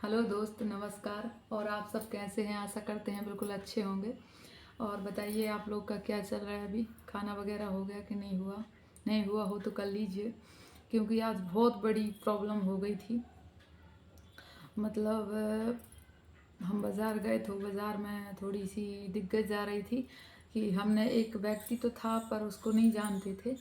Hello दोस्त, नमस्कार। और आप सब कैसे हैं? आशा करते हैं बिल्कुल अच्छे होंगे। और बताइए आप लोग का क्या चल रहा है? अभी खाना वगैरह हो गया कि नहीं हुआ? नहीं हुआ हो तो कर लीजिए, क्योंकि आज बहुत बड़ी प्रॉब्लम हो गई थी। मतलब हम बाज़ार गए तो बाज़ार में थोड़ी सी दिक्कत जा रही थी कि हमने एक व्यक्ति तो था पर उसको नहीं जानते थे।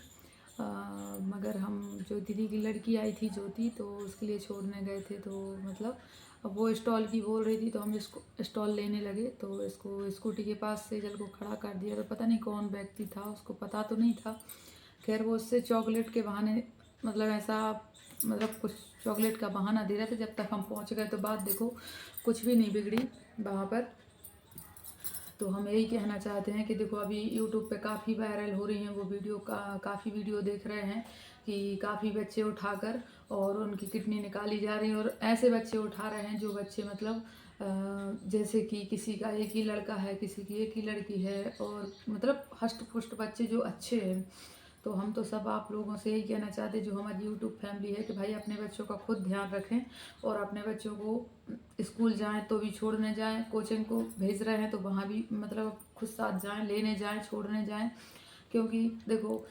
मगर हम जो दीदी की लड़की आई थी ज्योति, तो उसके लिए छोड़ने गए थे। तो मतलब अब वो स्टॉल की बोल रही थी तो हम इसको स्टॉल लेने लगे, तो इसको स्कूटी के पास से जल को खड़ा कर दिया। तो पता नहीं कौन व्यक्ति था, उसको पता तो नहीं था। खैर वो उससे चॉकलेट के बहाने मतलब ऐसा मतलब कुछ चॉकलेट का बहाना दे रहे थे। जब तक हम पहुंच गए तो बात देखो कुछ भी नहीं बिगड़ी वहाँ पर। तो हम यही कहना चाहते हैं कि देखो अभी यूट्यूब पे काफ़ी वायरल हो रही हैं वो वीडियो, काफ़ी वीडियो देख रहे हैं कि काफ़ी बच्चे उठाकर और उनकी किडनी निकाली जा रही है। और ऐसे बच्चे उठा रहे हैं जो बच्चे मतलब जैसे कि किसी का एक ही लड़का है, किसी की एक ही लड़की है, और मतलब हष्ट पुष्ट बच्चे जो अच्छे हैं। तो हम तो सब आप लोगों से यही कहना चाहते हैं जो हमारी यूट्यूब फैमिली है कि भाई अपने बच्चों का खुद ध्यान रखें। और अपने बच्चों को स्कूल जाएं तो भी छोड़ने जाएं, कोचिंग को भेज रहे हैं तो वहाँ भी मतलब खुद साथ जाएं, लेने जाएं, छोड़ने जाएं। क्योंकि देखो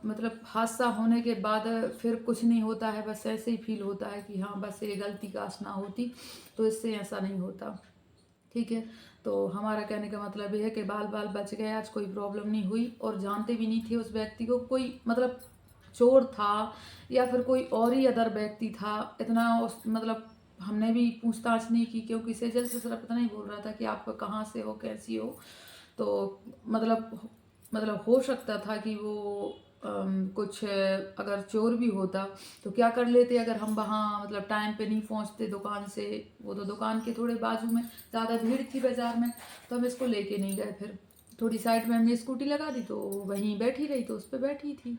मतलब हादसा होने के बाद फिर कुछ नहीं होता है, बस ऐसे ही फील होता है कि हाँ बस ये गलती काश ना होती। तो इससे ऐसा नहीं होता, ठीक है। तो हमारा कहने का मतलब ये है कि बाल बाल बच गए, आज कोई प्रॉब्लम नहीं हुई। और जानते भी नहीं थे उस व्यक्ति को, कोई मतलब चोर था या फिर कोई और ही अदर व्यक्ति था, इतना उस मतलब हमने भी पूछताछ नहीं की, क्योंकि सेजल से सिर्फ इतना ही बोल रहा था कि आप कहाँ से हो, कैसी हो। तो मतलब हो सकता था कि वो कुछ अगर चोर भी होता तो क्या कर लेते अगर हम वहाँ मतलब टाइम पे नहीं पहुँचते दुकान से। वो तो दुकान के थोड़े बाजू में, ज़्यादा भीड़ थी बाज़ार में, तो हम इसको लेके नहीं गए। फिर थोड़ी साइड में हमने स्कूटी लगा दी तो वहीं बैठी रही, तो उस पर बैठी थी।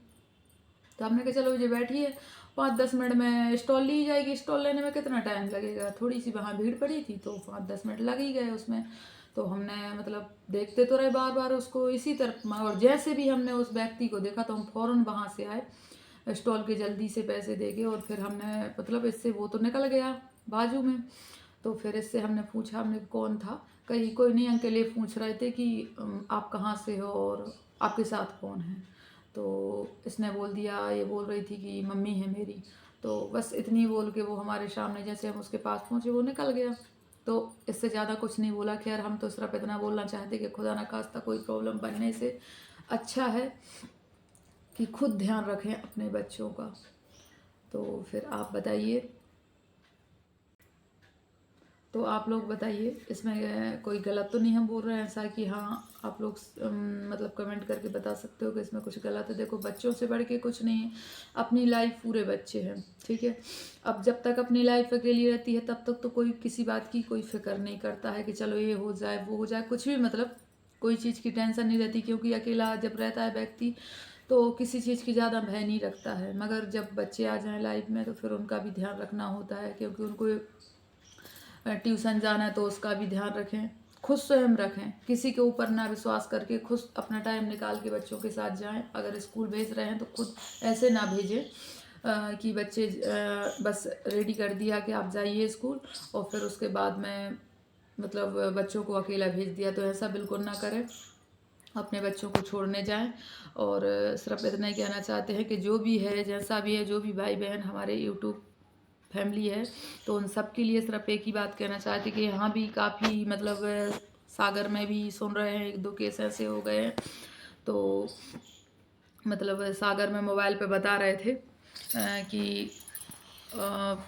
तो हमने कहा चलो ये बैठी है, 5-10 मिनट में स्टॉल ली जाएगी। स्टॉल लेने में कितना टाइम लगेगा, थोड़ी सी वहाँ भीड़ पड़ी थी तो 5-10 मिनट लग ही गए उसमें। तो हमने मतलब देखते तो रहे बार बार उसको इसी तरफ, और जैसे भी हमने उस व्यक्ति को देखा तो हम फ़ौरन वहाँ से आए स्टॉल के, जल्दी से पैसे देके। और फिर हमने मतलब इससे वो तो निकल गया बाजू में। तो फिर इससे हमने पूछा, हमने कौन था, कहीं कोई नहीं, अंकल ये पूछ रहे थे कि आप कहाँ से हो और आपके साथ कौन है। तो इसने बोल दिया, ये बोल रही थी कि मम्मी है मेरी। तो बस इतनी बोल के वो हमारे सामने, जैसे हम उसके पास पहुँचे वो निकल गया। तो इससे ज़्यादा कुछ नहीं बोला। खैर हम तो सिर्फ इतना बोलना चाहते कि खुदा न खास्ता कोई प्रॉब्लम बनने से अच्छा है कि खुद ध्यान रखें अपने बच्चों का। तो फिर आप बताइए, तो आप लोग बताइए इसमें कोई गलत तो नहीं हम बोल रहे हैं ऐसा कि हाँ आप लोग मतलब कमेंट करके बता सकते हो कि इसमें कुछ गलत है। देखो बच्चों से बढ़ के कुछ नहीं है, अपनी लाइफ पूरे बच्चे हैं, ठीक है। अब जब तक अपनी लाइफ अकेली रहती है तब तक तो कोई किसी बात की कोई फिक्र नहीं करता है कि चलो ये हो जाए वो हो जाए, कुछ भी मतलब कोई चीज़ की टेंशन नहीं रहती। क्योंकि अकेला जब रहता है व्यक्ति तो किसी चीज़ की ज़्यादा भय नहीं रखता है। मगर जब बच्चे आ जाएं लाइफ में तो फिर उनका भी ध्यान रखना होता है, क्योंकि उनको ट्यूशन जाना है तो उसका भी ध्यान रखें, खुद स्वयं रखें, किसी के ऊपर ना विश्वास करके खुद अपना टाइम निकाल के बच्चों के साथ जाएं। अगर स्कूल भेज रहे हैं तो खुद ऐसे ना भेजें कि बच्चे बस रेडी कर दिया कि आप जाइए स्कूल और फिर उसके बाद में मतलब बच्चों को अकेला भेज दिया। तो ऐसा बिल्कुल ना करें, अपने बच्चों को छोड़ने जाएं। और सिर्फ इतना ही कहना चाहते हैं कि जो भी है, जैसा भी है, जो भी भाई बहन हमारे यूट्यूब फैमिली है, तो उन सब के लिए सिर्फ एक ही बात कहना चाहती कि यहाँ भी काफ़ी मतलब सागर में भी सुन रहे हैं, 1-2 केस ऐसे हो गए हैं। तो मतलब सागर में मोबाइल पे बता रहे थे कि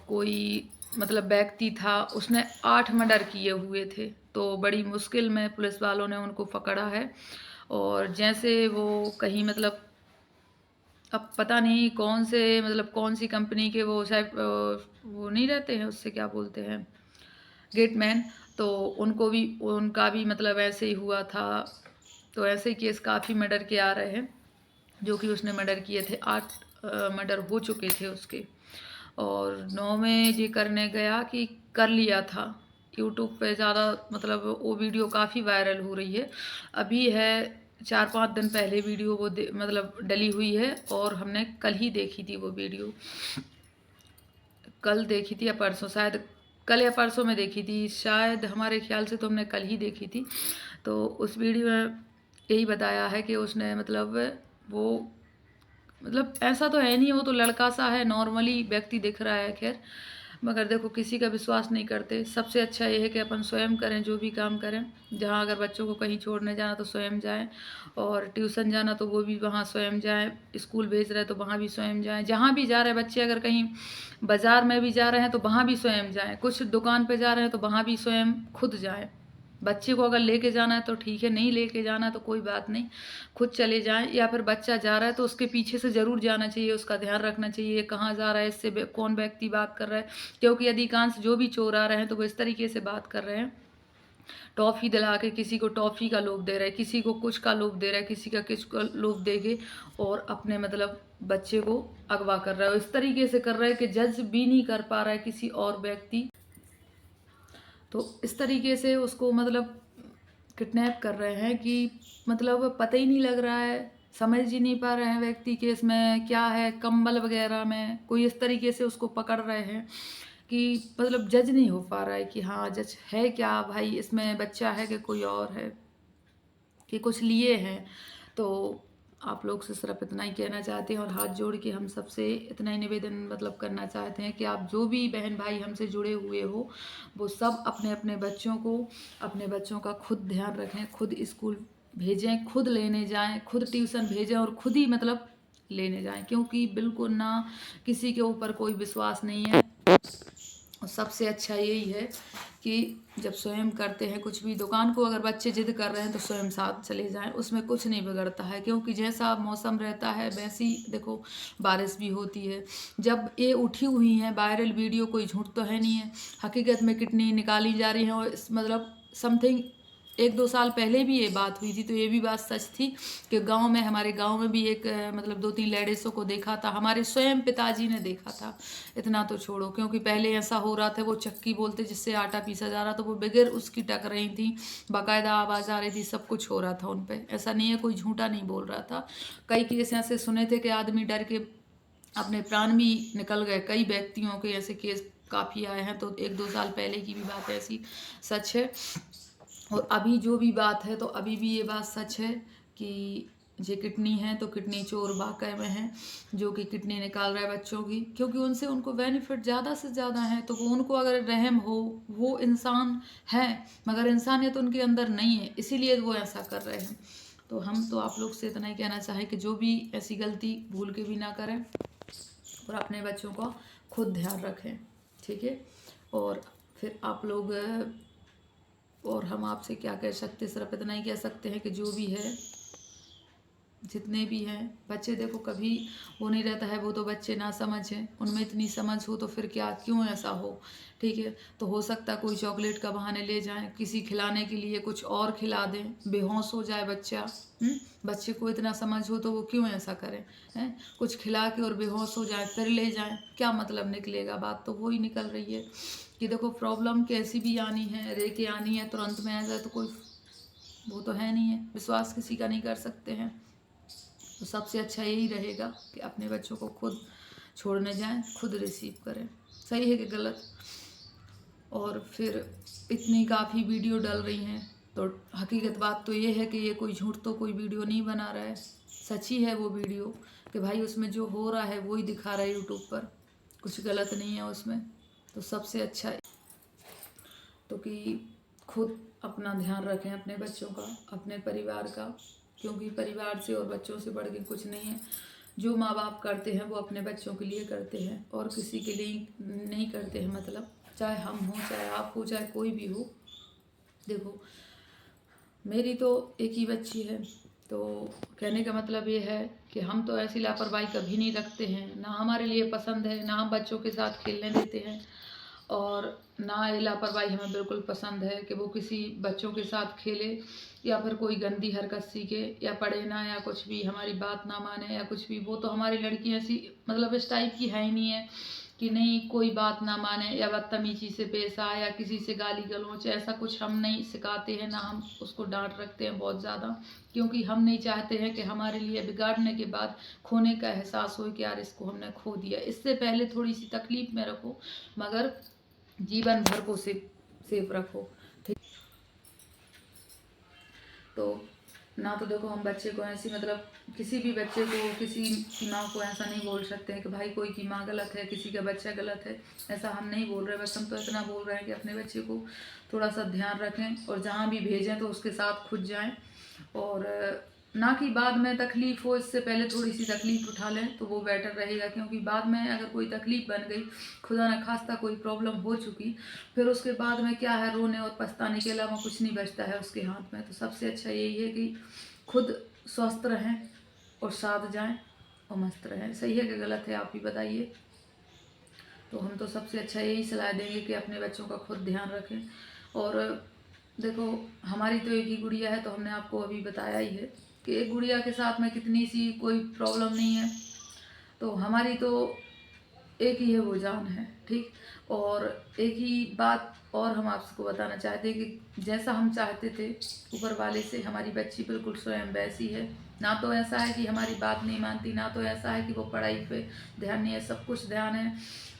कोई मतलब व्यक्ति था, उसने 8 मर्डर किए हुए थे। तो बड़ी मुश्किल में पुलिस वालों ने उनको पकड़ा है। और जैसे वो कहीं मतलब अब पता नहीं कौन से मतलब कौन सी कंपनी के वो शायद वो नहीं रहते हैं, उससे क्या बोलते हैं, गेटमैन। तो उनको भी उनका भी मतलब ऐसे ही हुआ था। तो ऐसे ही केस काफ़ी मर्डर के आ रहे हैं जो कि उसने मर्डर किए थे। 8 मर्डर हो चुके थे उसके। और 9 में ये करने गया कि कर लिया था। यूट्यूब पे ज़्यादा मतलब वो वीडियो काफ़ी वायरल हो रही है। अभी है 4-5 दिन पहले वीडियो वो मतलब डली हुई है, और हमने कल ही देखी थी वो वीडियो, कल देखी थी या परसों शायद, कल या परसों में देखी थी, शायद हमारे ख्याल से तो हमने कल ही देखी थी। तो उस वीडियो में यही बताया है कि उसने मतलब वो मतलब ऐसा तो है नहीं, वो तो लड़का सा है, नॉर्मली व्यक्ति दिख रहा है। खैर, मगर देखो किसी का विश्वास नहीं करते। सबसे अच्छा ये है कि अपन स्वयं करें, जो भी काम करें। जहाँ अगर बच्चों को कहीं छोड़ने जाना तो स्वयं जाएं, और ट्यूशन जाना तो वो भी वहाँ स्वयं जाएं, स्कूल भेज रहे हैं तो वहाँ भी स्वयं जाएं, जहाँ भी जा रहे हैं बच्चे, अगर कहीं बाज़ार में भी जा रहे हैं तो वहाँ भी स्वयं जाएं, कुछ दुकान पे जा रहे हैं तो वहाँ भी स्वयं खुद जाएं। बच्चे को अगर लेके जाना है तो ठीक है, नहीं लेके जाना है तो कोई बात नहीं, खुद चले जाएं। या फिर बच्चा जा रहा है तो उसके पीछे से ज़रूर जाना चाहिए, उसका ध्यान रखना चाहिए कहाँ जा रहा है, इससे कौन व्यक्ति बात कर रहा है। क्योंकि अधिकांश जो भी चोर आ रहे हैं तो वो इस तरीके से बात कर रहे हैं, टॉफ़ी दिला के किसी को टॉफ़ी का लोभ दे रहा है, किसी को कुछ का लोभ दे रहा है, किसी का किस का लोभ दे के और अपने मतलब बच्चे को अगवा कर रहा है। इस तरीके से कर रहा है कि जज भी नहीं कर पा रहा है किसी और व्यक्ति, तो इस तरीके से उसको मतलब किडनैप कर रहे हैं कि मतलब पता ही नहीं लग रहा है, समझ ही नहीं पा रहे हैं व्यक्ति के इसमें क्या है, कंबल वगैरह में कोई इस तरीके से उसको पकड़ रहे हैं कि मतलब जज नहीं हो पा रहा है कि हाँ जज है क्या भाई, इसमें बच्चा है कि कोई और है कि कुछ लिए हैं। तो आप लोग से सिर्फ इतना ही कहना चाहते हैं और हाथ जोड़ के हम सबसे इतना ही निवेदन मतलब करना चाहते हैं कि आप जो भी बहन भाई हमसे जुड़े हुए हो वो सब अपने अपने बच्चों को, अपने बच्चों का खुद ध्यान रखें, खुद स्कूल भेजें, खुद लेने जाएं, खुद ट्यूशन भेजें और खुद ही मतलब लेने जाएं, क्योंकि बिल्कुल ना किसी के ऊपर कोई विश्वास नहीं है। और सबसे अच्छा यही है कि जब स्वयं करते हैं कुछ भी, दुकान को अगर बच्चे जिद कर रहे हैं तो स्वयं साथ चले जाएं, उसमें कुछ नहीं बिगड़ता है। क्योंकि जैसा मौसम रहता है वैसी देखो बारिश भी होती है। जब ये उठी हुई हैं वायरल वीडियो, कोई झूठ तो है नहीं है, हकीकत में किडनी निकाली जा रही हैं। और मतलब समथिंग 1-2 साल पहले भी ये बात हुई थी, तो ये भी बात सच थी कि गांव में, हमारे गांव में भी एक मतलब 2-3 लेडीज़ों को देखा था, हमारे स्वयं पिताजी ने देखा था। इतना तो छोड़ो, क्योंकि पहले ऐसा हो रहा था, वो चक्की बोलते जिससे आटा पीसा जा रहा था, वो बगैर उसकी टक रही थी, बाकायदा आवाज़ आ रही थी, सब कुछ हो रहा था उन पर। ऐसा नहीं है, कोई झूठा नहीं बोल रहा था। कई केस ऐसे सुने थे कि आदमी डर के अपने प्राण भी निकल गए। कई व्यक्तियों के ऐसे केस काफ़ी आए हैं, तो 1-2 साल पहले की भी बात ऐसी सच है। और अभी जो भी बात है तो अभी भी ये बात सच है कि जे किडनी है तो किडनी चोर वाकई में है, जो कि किडनी निकाल रहा है बच्चों की, क्योंकि उनसे उनको बेनिफिट ज़्यादा से ज़्यादा है। तो वो उनको अगर रहम हो, वो इंसान है मगर इंसानियत उनके अंदर नहीं है, इसीलिए वो ऐसा कर रहे हैं। तो हम तो आप लोग से इतना ही कहना चाहें कि जो भी ऐसी गलती भूल के भी ना करें और अपने बच्चों का खुद ध्यान रखें, ठीक है। और फिर आप लोग और हम आपसे क्या कह सकते, सिर्फ इतना ही कह सकते हैं कि जो भी है, जितने भी हैं बच्चे, देखो कभी वो नहीं रहता है, वो तो बच्चे ना समझ हैं, उनमें इतनी समझ हो तो फिर क्या, क्यों ऐसा हो, ठीक है। तो हो सकता है कोई चॉकलेट का बहाने ले जाएं, किसी खिलाने के लिए कुछ और खिला दें, बेहोश हो जाए बच्चा। बच्चे को इतना समझ हो तो वो क्यों ऐसा करें, हैं? कुछ खिला के और बेहोश हो जाए फिर ले जाएं, क्या मतलब निकलेगा। बात तो वो ही निकल रही है कि देखो प्रॉब्लम कैसी भी आनी है, रे के आनी है, तुरंत में आ जाए तो कोई वो तो है नहीं है, विश्वास किसी का नहीं कर सकते हैं। तो सबसे अच्छा यही रहेगा कि अपने बच्चों को खुद छोड़ने जाएं, खुद रिसीव करें। सही है कि गलत। और फिर इतनी काफ़ी वीडियो डल रही हैं, तो हकीकत बात तो ये है कि ये कोई झूठ तो कोई वीडियो नहीं बना रहा है, सच ही है वो वीडियो कि भाई उसमें जो हो रहा है वो ही दिखा रहा है यूट्यूब पर, कुछ गलत नहीं है उसमें। तो सबसे अच्छा तो कि खुद अपना ध्यान रखें, अपने बच्चों का, अपने परिवार का, क्योंकि परिवार से और बच्चों से बढ़ के कुछ नहीं है। जो माँ बाप करते हैं वो अपने बच्चों के लिए करते हैं और किसी के लिए नहीं करते हैं। मतलब चाहे हम हो, चाहे आप हो, चाहे कोई भी हो। देखो मेरी तो एक ही बच्ची है, तो कहने का मतलब ये है कि हम तो ऐसी लापरवाही कभी नहीं रखते हैं, ना हमारे लिए पसंद है, ना हम बच्चों के साथ खेलने देते हैं, और ना ये लापरवाही हमें बिल्कुल पसंद है कि वो किसी बच्चों के साथ खेले या फिर कोई गंदी हरकत सीखे या पढ़े ना, या कुछ भी हमारी बात ना माने या कुछ भी। वो तो हमारी लड़की ऐसी मतलब इस टाइप की है ही नहीं है कि नहीं कोई बात ना माने या बदतमीजी से पेश आए या किसी से गाली गलौच, ऐसा कुछ हम नहीं सिखाते हैं, ना हम उसको डांट रखते हैं बहुत ज़्यादा, क्योंकि हम नहीं चाहते हैं कि हमारे लिए बिगाड़ने के बाद खोने का एहसास हो कि यार इसको हमने खो दिया। इससे पहले थोड़ी सी तकलीफ में रखो, मगर जीवन भर को सेफ रखो। ठीक। तो ना तो देखो हम बच्चे को ऐसी मतलब किसी भी बच्चे को किसी की माँ को ऐसा नहीं बोल सकते हैं कि भाई कोई की माँ गलत है, किसी का बच्चा गलत है, ऐसा हम नहीं बोल रहे। बस हम तो इतना बोल रहे हैं कि अपने बच्चे को थोड़ा सा ध्यान रखें और जहाँ भी भेजें तो उसके साथ खुद जाएं, और ना कि बाद में तकलीफ़ हो, इससे पहले थोड़ी सी तकलीफ़ उठा लें तो वो बेटर रहेगा। क्योंकि बाद में अगर कोई तकलीफ़ बन गई, खुदा न खास्ता कोई प्रॉब्लम हो चुकी, फिर उसके बाद में क्या है, रोने और पछताने के अलावा कुछ नहीं बचता है उसके हाथ में। तो सबसे अच्छा यही है कि खुद स्वस्थ रहें और साथ जाएं और मस्त रहें। सही है कि गलत है, आप ही बताइए। तो हम तो सबसे अच्छा यही सलाह देंगे कि अपने बच्चों का खुद ध्यान रखें। और देखो हमारी तो एक ही गुड़िया है, तो हमने आपको अभी बताया ही है कि एक गुड़िया के साथ में कितनी सी कोई प्रॉब्लम नहीं है, तो हमारी तो एक ही है, वो जान है। ठीक। और एक ही बात और हम आपको बताना चाहते हैं कि जैसा हम चाहते थे ऊपर वाले से, हमारी बच्ची बिल्कुल स्वयं वैसी है। ना तो ऐसा है कि हमारी बात नहीं मानती, ना तो ऐसा है कि वो पढ़ाई पे ध्यान नहीं है, सब कुछ ध्यान है।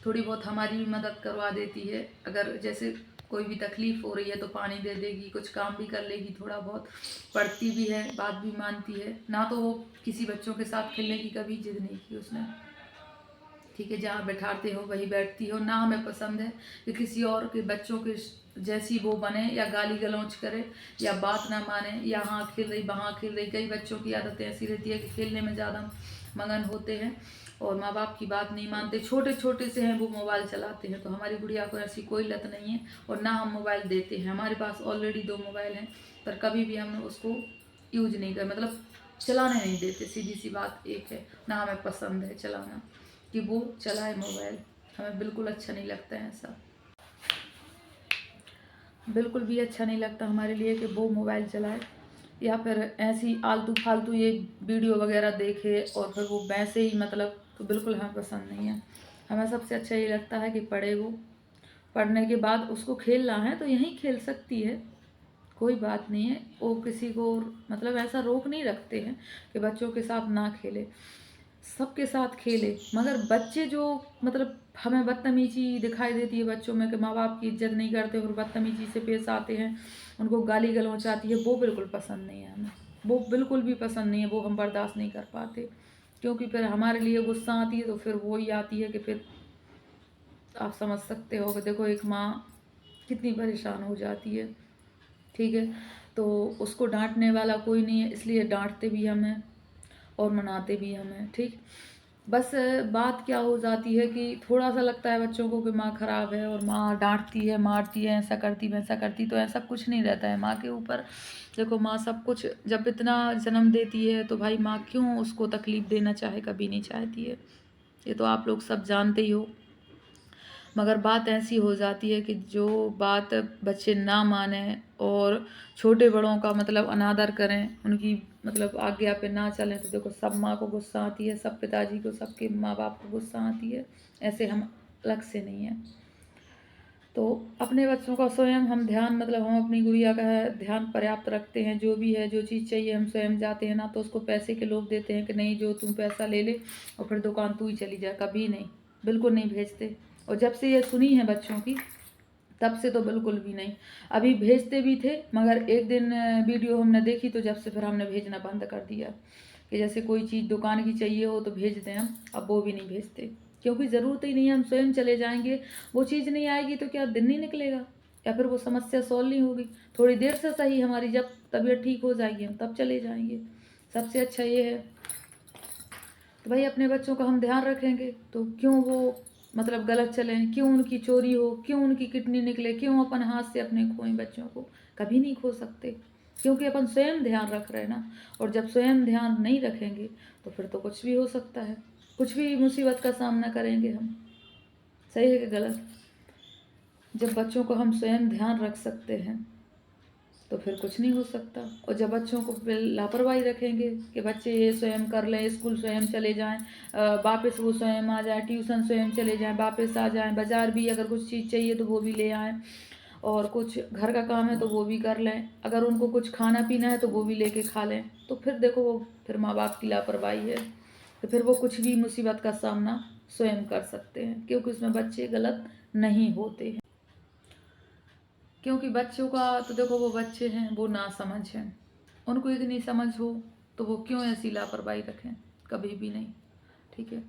थोड़ी बहुत हमारी भी मदद करवा देती है, अगर जैसे कोई भी तकलीफ़ हो रही है तो पानी दे देगी, कुछ काम भी कर लेगी, थोड़ा बहुत पढ़ती भी है, बात भी मानती है। ना तो वो किसी बच्चों के साथ खेलने की कभी जिद नहीं की उसने। ठीक है, जहाँ बैठाते हो वही बैठती हो। ना हमें पसंद है कि किसी और के बच्चों के जैसी वो बने, या गाली गलौज करे, या बात ना माने, या हाँ खेल रही वहाँ खेल रही। कई बच्चों की आदतें ऐसी रहती है कि खेलने में ज़्यादा मगन होते हैं और माँ बाप की बात नहीं मानते। छोटे छोटे से हैं वो मोबाइल चलाते हैं। तो हमारी गुड़िया को ऐसी कोई लत नहीं है और ना हम मोबाइल देते हैं। हमारे पास ऑलरेडी 2 मोबाइल हैं, पर कभी भी हमने उसको यूज नहीं कर, मतलब चलाने नहीं देते। सीधी सी बात एक है, ना हमें पसंद है चलाना कि वो चलाए मोबाइल, हमें बिल्कुल अच्छा नहीं लगता है ऐसा। बिल्कुल भी अच्छा नहीं लगता हमारे लिए कि वो मोबाइल चलाए या फिर ऐसी आलतू फालतू ये वीडियो वगैरह देखे और फिर वो वैसे ही, मतलब तो बिल्कुल हमें पसंद नहीं है। हमें सबसे अच्छा ये लगता है कि पढ़े वो, पढ़ने के बाद उसको खेलना है तो यहीं खेल सकती है, कोई बात नहीं है। वो किसी को मतलब ऐसा रोक नहीं रखते हैं कि बच्चों के साथ ना खेले, सबके साथ खेले। मगर बच्चे जो मतलब हमें बदतमीजी दिखाई देती है बच्चों में कि माँ बाप की इज्जत नहीं करते और बदतमीजी से पेश आते हैं, उनको गाली गलौच आती है, वो बिल्कुल पसंद नहीं है हमें। वो बिल्कुल भी पसंद नहीं है, वो हम बर्दाश्त नहीं कर पाते। क्योंकि फिर हमारे लिए गुस्सा आती है तो फिर वो ही आती है कि फिर आप समझ सकते हो कि देखो एक माँ कितनी परेशान हो जाती है। ठीक है, तो उसको डांटने वाला कोई नहीं है, इसलिए डांटते भी हम हैं और मनाते भी हम हैं। ठीक। बस बात क्या हो जाती है कि थोड़ा सा लगता है बच्चों को कि माँ ख़राब है और माँ डांटती है, मारती है, ऐसा करती वैसा करती, तो ऐसा कुछ नहीं रहता है माँ के ऊपर। देखो माँ सब कुछ, जब इतना जन्म देती है तो भाई माँ क्यों उसको तकलीफ़ देना चाहे, कभी नहीं चाहती है। ये तो आप लोग सब जानते ही हो। मगर बात ऐसी हो जाती है कि जो बात बच्चे ना माने और छोटे बड़ों का मतलब अनादर करें, उनकी मतलब आज्ञा पे ना चलें, तो देखो सब माँ को गुस्सा आती है, सब पिताजी को, सबके माँ बाप को गुस्सा आती है। ऐसे हम अलग से नहीं हैं। तो अपने बच्चों का स्वयं हम ध्यान, मतलब हम अपनी गुड़िया का ध्यान पर्याप्त रखते हैं। जो भी है, जो चीज़ चाहिए हम स्वयं जाते हैं, ना तो उसको पैसे के लोग देते हैं कि नहीं जो तुम पैसा ले ले और फिर दुकान तू ही चली जा, कभी नहीं, बिल्कुल नहीं भेजते। और जब से ये सुनी है बच्चों की, तब से तो बिल्कुल भी नहीं। अभी भेजते भी थे, मगर एक दिन वीडियो हमने देखी तो जब से फिर हमने भेजना बंद कर दिया कि जैसे कोई चीज़ दुकान की चाहिए हो तो भेज दें हम, अब वो भी नहीं भेजते। क्योंकि ज़रूरत ही नहीं है, हम स्वयं चले जाएंगे, वो चीज़ नहीं आएगी तो क्या दिन नहीं निकलेगा, या फिर वो समस्या सॉल्व नहीं होगी। थोड़ी देर से सही, हमारी जब तबीयत ठीक हो जाएगी हम तब चले जाएंगे। सबसे अच्छा ये है। तो भाई अपने बच्चों का हम ध्यान रखेंगे तो क्यों वो मतलब गलत चलें, क्यों उनकी चोरी हो, क्यों उनकी किडनी निकले, क्यों अपन हाथ से अपने खोएं बच्चों को, कभी नहीं खो सकते। क्योंकि अपन स्वयं ध्यान रख रहे हैं ना। और जब स्वयं ध्यान नहीं रखेंगे तो फिर तो कुछ भी हो सकता है, कुछ भी मुसीबत का सामना करेंगे हम। सही है कि गलत? जब बच्चों को हम स्वयं ध्यान रख सकते हैं तो फिर कुछ नहीं हो सकता। और जब बच्चों को लापरवाही रखेंगे कि बच्चे ये स्वयं कर लें, स्कूल स्वयं चले जाएं, वापस वो स्वयं आ जाएं, ट्यूशन स्वयं चले जाएं, वापस आ जाएं, बाज़ार भी अगर कुछ चीज़ चाहिए तो वो भी ले आएं, और कुछ घर का काम है तो वो भी कर लें, अगर उनको कुछ खाना पीना है तो वो भी लेके खा लें, तो फिर देखो वो फिर माँ बाप की लापरवाही है। तो फिर वो कुछ भी मुसीबत का सामना स्वयं कर सकते हैं, क्योंकि उसमें बच्चे गलत नहीं होते हैं। क्योंकि बच्चों का तो देखो, वो बच्चे हैं, वो नासमझ हैं, उनको इतनी समझ हो तो वो क्यों ऐसी लापरवाही रखें, कभी भी नहीं। ठीक है,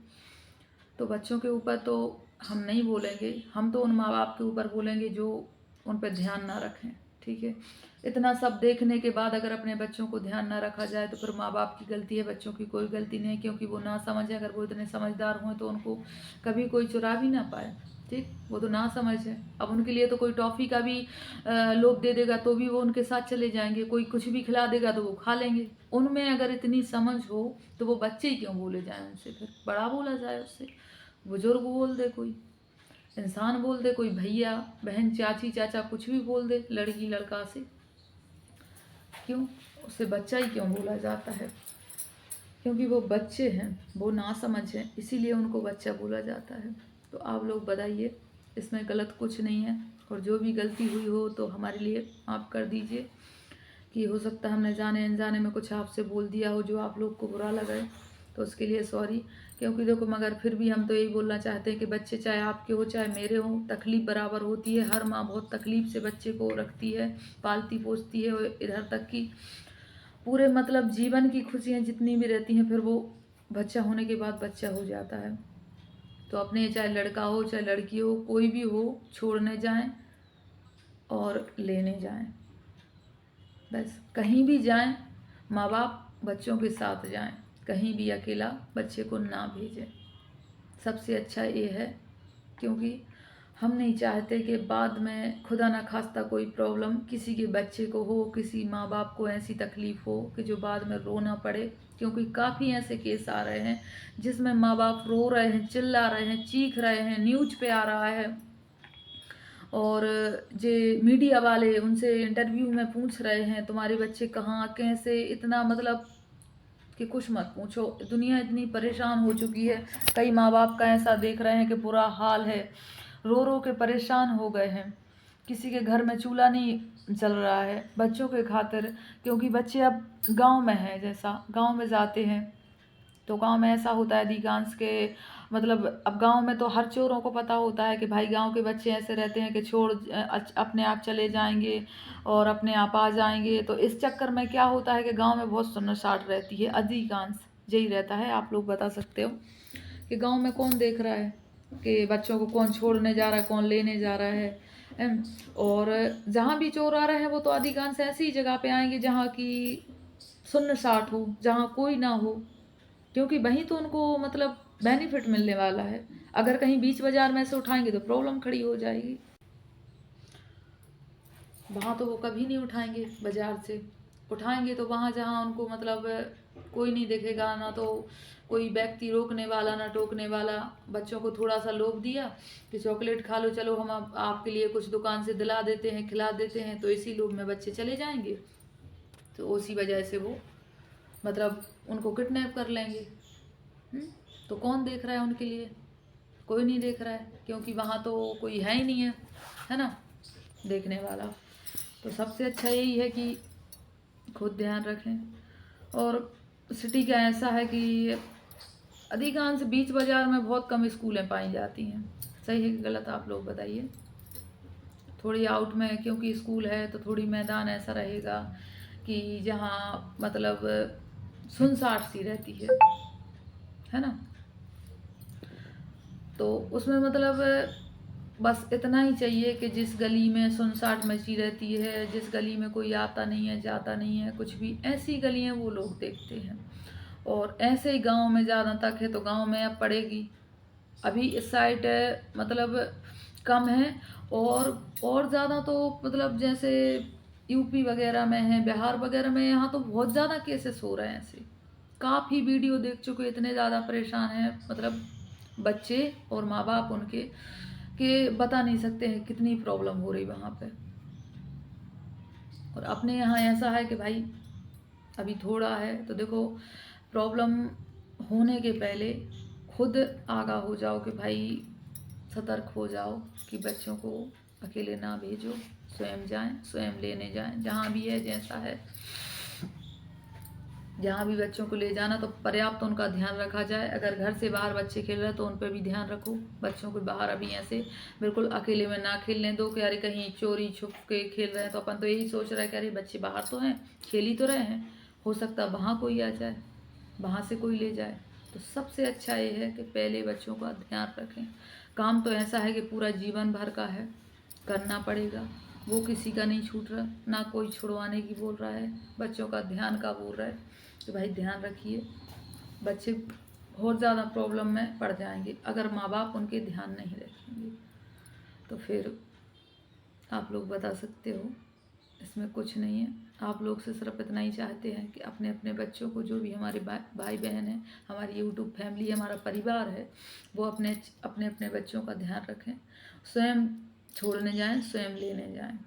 तो बच्चों के ऊपर तो हम नहीं बोलेंगे, हम तो उन माँ बाप के ऊपर बोलेंगे जो उन पर ध्यान ना रखें। ठीक है, इतना सब देखने के बाद अगर अपने बच्चों को ध्यान ना रखा जाए तो फिर माँ बाप की गलती है, बच्चों की कोई गलती नहीं, क्योंकि वो ना समझ है। अगर वो इतने समझदार हों तो उनको कभी कोई चुरा भी ना पाए। ठीक, वो तो ना समझ है। अब उनके लिए तो कोई टॉफ़ी का भी लोग दे देगा तो भी वो उनके साथ चले जाएंगे, कोई कुछ भी खिला देगा तो वो खा लेंगे। उनमें अगर इतनी समझ हो तो वो बच्चे ही क्यों बोले जाएं उनसे, फिर बड़ा बोला जाए उससे, बुजुर्ग बोल दे, कोई इंसान बोल दे, कोई भैया बहन चाची चाचा कुछ भी बोल दे लड़की लड़का से, क्यों उससे बच्चा ही क्यों बोला जाता है? क्योंकि वो बच्चे हैं, वो नासमझ हैं, इसीलिए उनको बच्चा बोला जाता है। तो आप लोग बताइए, इसमें गलत कुछ नहीं है, और जो भी गलती हुई हो तो हमारे लिए माफ़ कर दीजिए, कि हो सकता है हमने जाने अनजाने में कुछ आपसे बोल दिया हो जो आप लोग को बुरा लगे, तो उसके लिए सॉरी। क्योंकि देखो, मगर फिर भी हम तो यही बोलना चाहते हैं कि बच्चे चाहे आपके हो चाहे मेरे हो, तकलीफ़ बराबर होती है। हर माँ बहुत तकलीफ़ से बच्चे को रखती है, पालती पोसती है, और इधर तक कि पूरे मतलब जीवन की खुशियाँ जितनी भी रहती हैं, फिर वो बच्चा होने के बाद बच्चा हो जाता है। तो अपने चाहे लड़का हो चाहे लड़की हो, कोई भी हो, छोड़ने जाएं और लेने जाएं, बस कहीं भी जाएं माँ बाप बच्चों के साथ जाएं, कहीं भी अकेला बच्चे को ना भेजें। सबसे अच्छा ये है, क्योंकि हम नहीं चाहते कि बाद में खुदा ना खास्ता कोई प्रॉब्लम किसी के बच्चे को हो, किसी माँ बाप को ऐसी तकलीफ़ हो कि जो बाद में रोना पड़े। क्योंकि काफ़ी ऐसे केस आ रहे हैं जिसमें माँ बाप रो रहे हैं, चिल्ला रहे हैं, चीख रहे हैं, न्यूज़ पे आ रहा है, और जे मीडिया वाले उनसे इंटरव्यू में पूछ रहे हैं तुम्हारे बच्चे कहाँ कैसे, इतना मतलब कि कुछ मत पूछो। दुनिया इतनी परेशान हो चुकी है, कई माँ बाप का ऐसा देख रहे हैं कि बुरा हाल है, रो रो के परेशान हो गए हैं, किसी के घर में चूल्हा नहीं जल रहा है बच्चों के खातिर। क्योंकि बच्चे अब गांव में हैं, जैसा गांव में जाते हैं तो गांव में ऐसा होता है अधिकांश के, मतलब अब गांव में तो हर चोरों को पता होता है कि भाई गांव के बच्चे ऐसे रहते हैं कि अपने आप चले जाएंगे और अपने आप आ जाएंगे। तो इस चक्कर में क्या होता है कि गांव में बहुत सुन्नसाट रहती है, अधिकांश यही रहता है। आप लोग बता सकते हो कि गांव में कौन देख रहा है कि बच्चों को कौन छोड़ने जा रहा है, कौन लेने जा रहा है। और जहाँ भी चोर आ रहे हैं वो तो अधिकांश ऐसी जगह पे आएंगे जहाँ की सुन्नसाट हो, जहाँ कोई ना हो, क्योंकि वहीं तो उनको मतलब बेनिफिट मिलने वाला है। अगर कहीं बीच बाजार में से उठाएंगे तो प्रॉब्लम खड़ी हो जाएगी, वहाँ तो वो कभी नहीं उठाएंगे, बाजार से उठाएंगे तो वहाँ जहाँ उनको मतलब कोई नहीं देखेगा, ना तो कोई व्यक्ति रोकने वाला ना टोकने वाला। बच्चों को थोड़ा सा लोभ दिया कि चॉकलेट खा लो, चलो हम आपके लिए कुछ दुकान से दिला देते हैं, खिला देते हैं, तो इसी लोभ में बच्चे चले जाएंगे, तो उसी वजह से वो मतलब उनको किडनैप कर लेंगे। तो कौन देख रहा है उनके लिए? कोई नहीं देख रहा है, क्योंकि वहाँ तो कोई है ही नहीं है ना देखने वाला। तो सबसे अच्छा यही है कि खुद ध्यान रखें। और सिटी का ऐसा है कि अधिकांश बीच बाजार में बहुत कम स्कूलें पाई जाती हैं, सही है कि गलत आप लोग बताइए। थोड़ी आउट में क्योंकि स्कूल है तो थोड़ी मैदान ऐसा रहेगा कि जहाँ मतलब सुनसाट सी रहती है ना। तो उसमें मतलब बस इतना ही चाहिए कि जिस गली में सुनसाट मची रहती है, जिस गली में कोई आता नहीं है जाता नहीं है कुछ भी, ऐसी गलियां वो लोग देखते हैं। और ऐसे ही गांव में ज़्यादा तक है, तो गांव में अब पड़ेगी, अभी इस साइड मतलब कम है। और ज़्यादा तो मतलब जैसे यूपी वगैरह में है, बिहार वगैरह में, यहाँ तो बहुत ज़्यादा केसेस हो रहे हैं ऐसे। काफ़ी वीडियो देख चुके, इतने ज़्यादा परेशान हैं मतलब बच्चे और माँ बाप उनके, कि बता नहीं सकते हैं कितनी प्रॉब्लम हो रही वहाँ पे। और अपने यहाँ ऐसा है कि भाई अभी थोड़ा है तो देखो, प्रॉब्लम होने के पहले खुद आगाह हो जाओ कि भाई सतर्क हो जाओ कि बच्चों को अकेले ना भेजो, स्वयं जाएं, स्वयं लेने जाएं, जहाँ भी है जैसा है। जहाँ भी बच्चों को ले जाना तो पर्याप्त उनका ध्यान रखा जाए। अगर घर से बाहर बच्चे खेल रहे हैं तो उन पर भी ध्यान रखो। बच्चों को बाहर अभी ऐसे बिल्कुल अकेले में ना खेलने दो कि अरे कहीं चोरी छुप के खेल रहे हैं तो अपन तो यही सोच रहे हैं कि अरे बच्चे बाहर तो हैं, खेल ही तो रहे हैं, हो सकता है वहाँ कोई आ जाए, वहाँ से कोई ले जाए। तो सबसे अच्छा ये है कि पहले बच्चों का ध्यान रखें। काम तो ऐसा है कि पूरा जीवन भर का है, करना पड़ेगा, वो किसी का नहीं छूट रहा, ना कोई छुड़वाने की बोल रहा है। बच्चों का ध्यान का बोल रहा है तो भाई ध्यान रखिए। बच्चे बहुत ज़्यादा प्रॉब्लम में पड़ जाएंगे अगर माँ बाप उनके ध्यान नहीं रखेंगे। तो फिर आप लोग बता सकते हो, इसमें कुछ नहीं है। आप लोग से सिर्फ इतना ही चाहते हैं कि अपने अपने बच्चों को, जो भी हमारे भाई बहन हैं, हमारी यूट्यूब फैमिली, हमारा परिवार है, वो अपने अपने अपने बच्चों का ध्यान रखें। स्वयं छोड़ने जाएं, स्वयं लेने जाएं,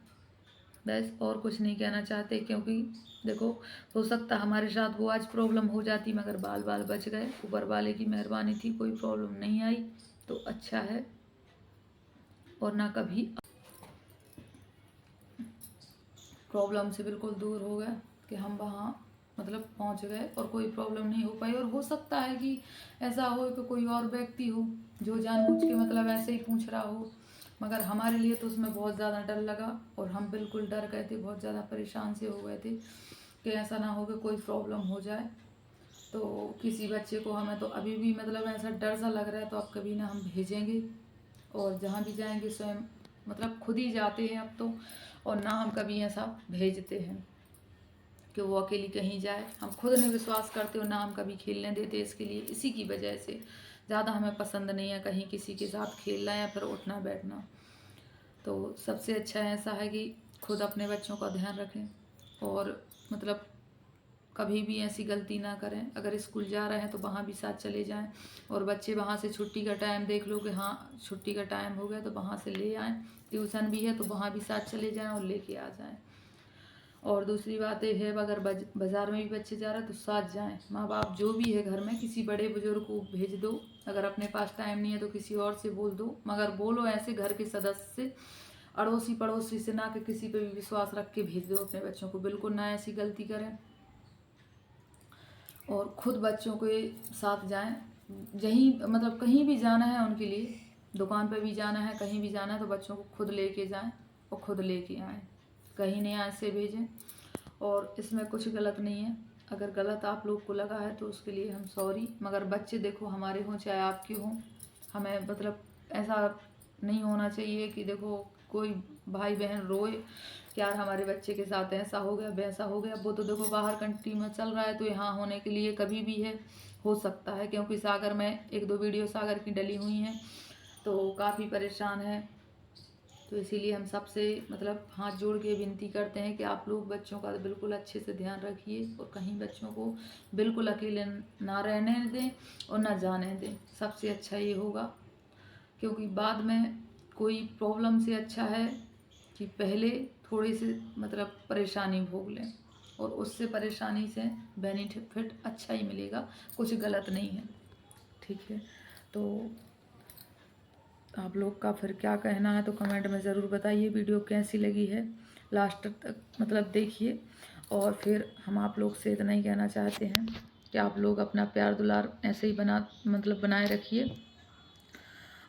बस और कुछ नहीं कहना चाहते। क्योंकि देखो, हो सकता हमारे साथ वो आज प्रॉब्लम हो जाती मगर बाल बाल बच गए, ऊपर वाले की मेहरबानी थी, कोई प्रॉब्लम नहीं आई तो अच्छा है। और ना कभी प्रॉब्लम से बिल्कुल दूर हो गए कि हम वहाँ मतलब पहुँच गए और कोई प्रॉब्लम नहीं हो पाई। और हो सकता है कि ऐसा हो कि कोई और व्यक्ति हो जो जानबूझ के मतलब ऐसे ही पूछ रहा हो, मगर हमारे लिए तो उसमें बहुत ज़्यादा डर लगा और हम बिल्कुल डर गए थे, बहुत ज़्यादा परेशान से हो गए थे कि ऐसा ना हो कि कोई प्रॉब्लम हो जाए तो किसी बच्चे को। हमें तो अभी भी मतलब ऐसा डर सा लग रहा है। तो अब कभी ना हम भेजेंगे, और जहाँ भी जाएंगे स्वयं मतलब खुद ही जाते हैं अब तो, और ना हम कभी ऐसा भेजते हैं कि वो अकेली कहीं जाए। हम खुद नहीं विश्वास करते और ना हम कभी खेलने देते इसके लिए। इसी की वजह से ज़्यादा हमें पसंद नहीं है कहीं किसी के साथ खेलना या फिर उठना बैठना। तो सबसे अच्छा ऐसा है कि खुद अपने बच्चों का ध्यान रखें और मतलब कभी भी ऐसी गलती ना करें। अगर स्कूल जा रहे हैं तो वहाँ भी साथ चले जाएं, और बच्चे वहाँ से छुट्टी का टाइम देख लो कि हाँ छुट्टी का टाइम हो गया तो वहाँ से ले आएँ। ट्यूशन भी है तो वहाँ भी साथ चले जाएं और लेके आ जाएं। और दूसरी बात ये है, अगर बाज़ार में भी बच्चे जा रहे हैं तो साथ जाएं। माँ बाप जो भी है घर में, किसी बड़े बुजुर्ग को भेज दो। अगर अपने पास टाइम नहीं है तो किसी और से बोल दो, मगर बोलो ऐसे घर के सदस्य से, अड़ोसी पड़ोसी से ना, कि किसी पे भी विश्वास रख के भेज दो अपने बच्चों को। बिल्कुल ना ऐसी गलती करें और खुद बच्चों के साथ जाएं। यहीं मतलब कहीं भी जाना है उनके लिए, दुकान पर भी जाना है, कहीं भी जाना है तो बच्चों को खुद लेके जाएं और खुद लेके आएँ, कहीं नहीं ऐसे भेजें। और इसमें कुछ गलत नहीं है। अगर गलत आप लोग को लगा है तो उसके लिए हम सॉरी, मगर बच्चे देखो हमारे हों चाहे आपके हों, हमें मतलब ऐसा नहीं होना चाहिए कि देखो कोई भाई बहन रोए कि यार हमारे बच्चे के साथ ऐसा हो गया वैसा हो गया। वो तो देखो बाहर कंट्री में चल रहा है तो यहाँ होने के लिए कभी भी है, हो सकता है। क्योंकि सागर में 1-2 वीडियो सागर की डली हुई हैं तो काफ़ी परेशान है। तो इसीलिए हम सबसे मतलब हाथ जोड़ के विनती करते हैं कि आप लोग बच्चों का बिल्कुल अच्छे से ध्यान रखिए और कहीं बच्चों को बिल्कुल अकेले ना रहने दें और ना जाने दें। सबसे अच्छा ये होगा, क्योंकि बाद में कोई प्रॉब्लम से अच्छा है कि पहले थोड़ी सी मतलब परेशानी भोग लें, और उससे परेशानी से बेनिफिट अच्छा ही मिलेगा, कुछ गलत नहीं है। ठीक है, तो आप लोग का फिर क्या कहना है तो कमेंट में ज़रूर बताइए। वीडियो कैसी लगी है लास्ट तक मतलब देखिए। और फिर हम आप लोग से इतना ही कहना चाहते हैं कि आप लोग अपना प्यार दुलार ऐसे ही बनाए रखिए,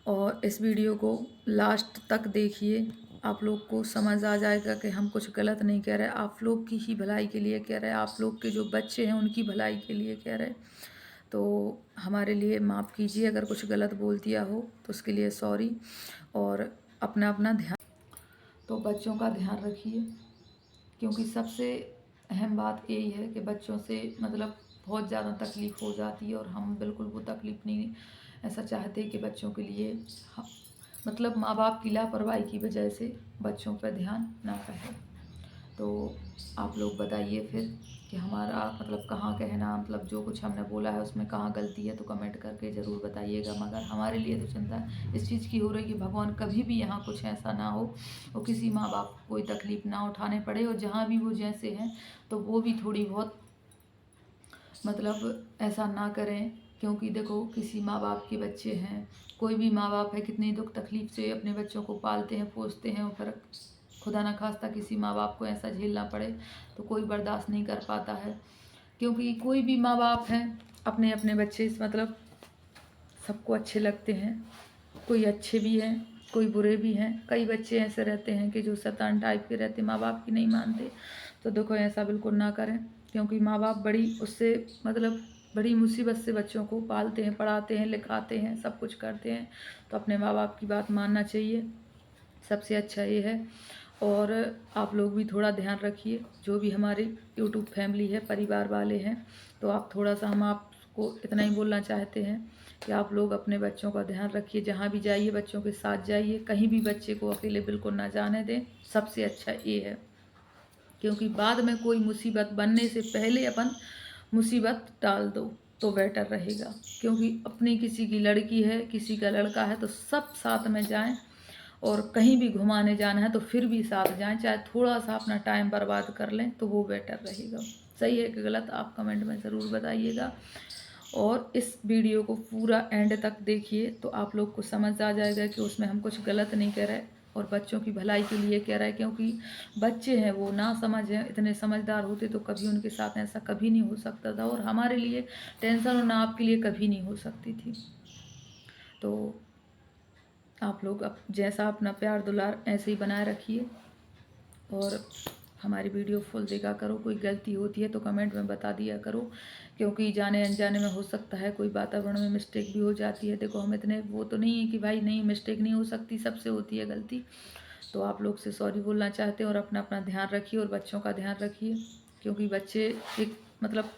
और इस वीडियो को लास्ट तक देखिए। आप लोग को समझ आ जाएगा कि हम कुछ गलत नहीं कह रहे, आप लोग की ही भलाई के लिए कह रहे हैं, आप लोग के जो बच्चे हैं उनकी भलाई के लिए कह रहे हैं। तो हमारे लिए माफ़ कीजिए अगर कुछ गलत बोल दिया हो तो उसके लिए सॉरी। और अपना अपना ध्यान, तो बच्चों का ध्यान रखिए, क्योंकि सबसे अहम बात यही है कि बच्चों से मतलब बहुत ज़्यादा तकलीफ़ हो जाती है, और हम बिल्कुल वो तकलीफ़ नहीं ऐसा चाहते कि बच्चों के लिए मतलब माँ बाप की लापरवाही की वजह से बच्चों पर ध्यान ना रहे। तो आप लोग बताइए फिर कि हमारा मतलब कहाँ कहना, मतलब जो कुछ हमने बोला है उसमें कहाँ गलती है तो कमेंट करके ज़रूर बताइएगा। मगर हमारे लिए तो चिंता इस चीज़ की हो रही कि भगवान कभी भी यहाँ कुछ ऐसा ना हो और किसी माँ बाप को कोई तकलीफ़ ना उठाने पड़े, और जहाँ भी वो जैसे हैं तो वो भी थोड़ी बहुत मतलब ऐसा ना करें। क्योंकि देखो किसी माँ बाप के बच्चे हैं, कोई भी माँ बाप है कितनी दुख तकलीफ़ से अपने बच्चों को पालते हैं पोसते हैं, और फिर खुदा न खास्ता किसी माँ बाप को ऐसा झेलना पड़े तो कोई बर्दाश्त नहीं कर पाता है। क्योंकि कोई भी माँ बाप हैं अपने अपने बच्चे मतलब सबको अच्छे लगते हैं, कोई अच्छे भी हैं कोई बुरे भी हैं। कई बच्चे ऐसे रहते हैं कि जो शैतान टाइप के रहते, माँ बाप की नहीं मानते। तो देखो ऐसा बिल्कुल ना करें, क्योंकि माँ बाप बड़ी उससे मतलब बड़ी मुसीबत से बच्चों को पालते हैं, पढ़ाते हैं, लिखाते हैं, सब कुछ करते हैं। तो अपने माँ बाप की बात मानना चाहिए, सबसे अच्छा ये है। और आप लोग भी थोड़ा ध्यान रखिए, जो भी हमारी यूट्यूब फैमिली है, परिवार वाले हैं, तो आप थोड़ा सा, हम आपको इतना ही बोलना चाहते हैं कि आप लोग अपने बच्चों का ध्यान रखिए। जहाँ भी जाइए बच्चों के साथ जाइए, कहीं भी बच्चे को अकेले बिल्कुल ना जाने दें, सबसे अच्छा ये है। क्योंकि बाद में कोई मुसीबत बनने से पहले अपन मुसीबत टाल दो तो बेटर रहेगा। क्योंकि अपनी किसी की लड़की है, किसी का लड़का है, तो सब साथ में जाएं, और कहीं भी घुमाने जाना है तो फिर भी साथ जाएं, चाहे थोड़ा सा अपना टाइम बर्बाद कर लें तो वो बेटर रहेगा। सही है कि गलत, आप कमेंट में ज़रूर बताइएगा। और इस वीडियो को पूरा एंड तक देखिए तो आप लोग को समझ आ जाएगा कि उसमें हम कुछ गलत नहीं कह रहे और बच्चों की भलाई के लिए कह रहे हैं। क्योंकि बच्चे हैं, वो ना समझ हैं, इतने समझदार होते तो कभी उनके साथ ऐसा कभी नहीं हो सकता था, और हमारे लिए टेंशन और ना आपके लिए कभी नहीं हो सकती थी। तो आप लोग जैसा अपना प्यार दुलार ऐसे ही बनाए रखिए, और हमारी वीडियो फुल देखा करो। कोई गलती होती है तो कमेंट में बता दिया करो, क्योंकि जाने अनजाने में हो सकता है कोई वातावरण में मिस्टेक भी हो जाती है। देखो हम इतने वो तो नहीं है कि भाई नहीं, मिस्टेक नहीं हो सकती, सबसे होती है गलती। तो आप लोग से सॉरी बोलना चाहते हैं, और अपना अपना ध्यान रखिए और बच्चों का ध्यान रखिए। क्योंकि बच्चे एक मतलब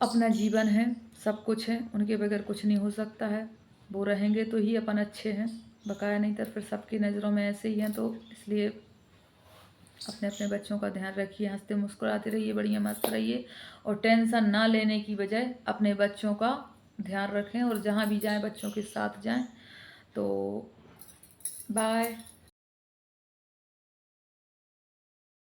अपना जीवन है, सब कुछ है, उनके बगैर कुछ नहीं हो सकता है। वो रहेंगे तो ही अपन अच्छे हैं, बकाया नहीं तो फिर सबकी नज़रों में ऐसे ही हैं। तो इसलिए अपने अपने बच्चों का ध्यान रखिए, हंसते मुस्कुराते रहिए, बढ़िया मस्त रहिए, और टेंशन ना लेने की बजाय अपने बच्चों का ध्यान रखें, और जहाँ भी जाएं बच्चों के साथ जाएं। तो बाय।